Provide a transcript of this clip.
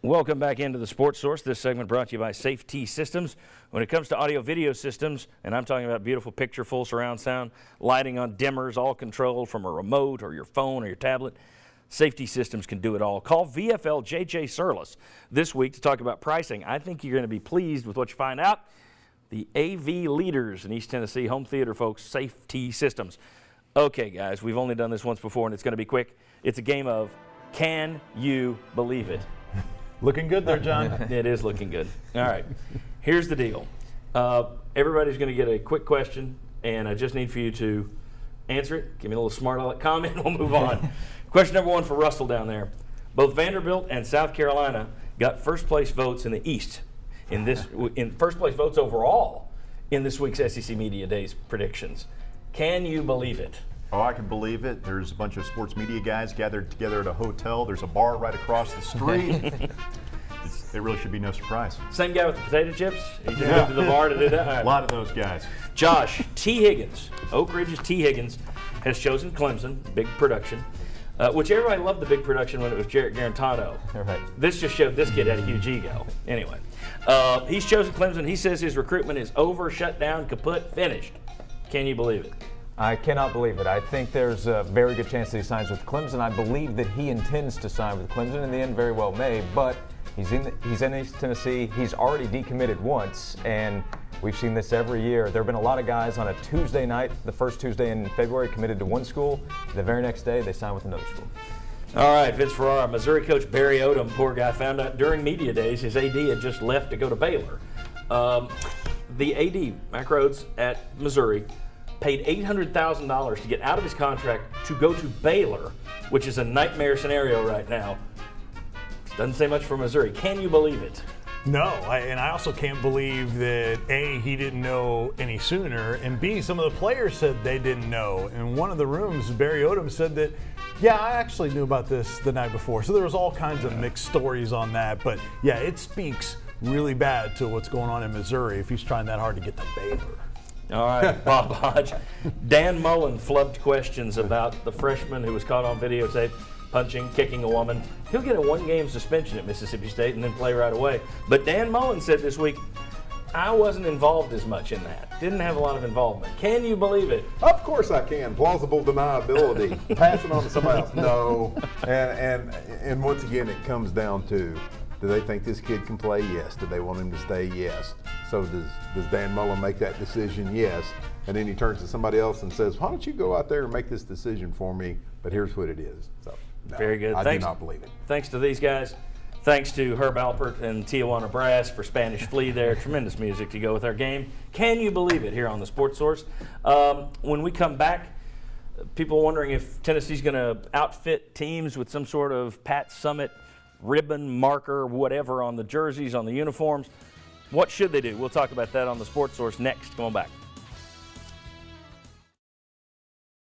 Welcome back into the Sports Source. This segment brought to you by Safety Systems. When it comes to audio-video systems, and I'm talking about beautiful picture, full surround sound, lighting on dimmers, all controlled from a remote or your phone or your tablet, Safety Systems can do it all. Call VFL JJ Surlis this week to talk about pricing. I think you're going to be pleased with what you find out. The AV leaders in East Tennessee, home theater folks, Safety Systems. Okay, guys, we've only done this once before, and it's going to be quick. It's a game of Can You Believe It? Looking good there, John. It is looking good. All right. Here's the deal. Everybody's going to get a quick question, and I just need for you to answer it. Give me a little smart aleck comment, and we'll move on. Question number one for Russell down there. Both Vanderbilt and South Carolina got first-place votes in the East, in first-place votes overall in this week's SEC Media Days predictions. Can you believe it? Oh, I can believe it. There's a bunch of sports media guys gathered together at a hotel. There's a bar right across the street. It really should be no surprise. Same guy with the potato chips? He just went to the bar to do that? Right. A lot of those guys. Josh, T. Higgins, Oak Ridge's T. Higgins, has chosen Clemson, big production, which everybody loved the big production when it was Jarrett Garantano. Right. This just showed this kid had a huge ego. Anyway, he's chosen Clemson. He says his recruitment is over, shut down, kaput, finished. Can you believe it? I cannot believe it. I think there's a very good chance that he signs with Clemson. I believe that he intends to sign with Clemson. In the end, very well may, but he's in East Tennessee. He's already decommitted once, and we've seen this every year. There have been a lot of guys on a Tuesday night, the first Tuesday in February, committed to one school. The very next day, they sign with another school. All right, Vince Ferrara, Missouri coach Barry Odom, poor guy, found out during media days his AD had just left to go to Baylor. The AD, Mack Rhoades at Missouri, paid $800,000 to get out of his contract to go to Baylor, which is a nightmare scenario right now. Doesn't say much for Missouri. Can you believe it? No, and I also can't believe that A, he didn't know any sooner, and B, some of the players said they didn't know. In one of the rooms, Barry Odom said that, yeah, I actually knew about this the night before. So there was all kinds of mixed stories on that, but yeah, it speaks really bad to what's going on in Missouri if he's trying that hard to get to Baylor. All right, Bob Hodge. Dan Mullen flubbed questions about the freshman who was caught on videotape punching, kicking a woman. He'll get a one-game suspension at Mississippi State and then play right away. But Dan Mullen said this week, I wasn't involved as much in that. Didn't have a lot of involvement. Can you believe it? Of course I can. Plausible deniability. Pass it on to somebody else. No. And once again, it comes down to, do they think this kid can play? Yes. Do they want him to stay? Yes. So does Dan Mullen make that decision? Yes. And then he turns to somebody else and says, why don't you go out there and make this decision for me? But here's what it is. So, no, very good. I do not believe it. Thanks to these guys. Thanks to Herb Alpert and Tijuana Brass for Spanish Flea there. Tremendous music to go with our game. Can you believe it here on the Sports Source? When we come back, people wondering if Tennessee's going to outfit teams with some sort of Pat Summitt ribbon, marker, whatever on the jerseys, on the uniforms. What should they do? We'll talk about that on the Sports Source next. Come on back.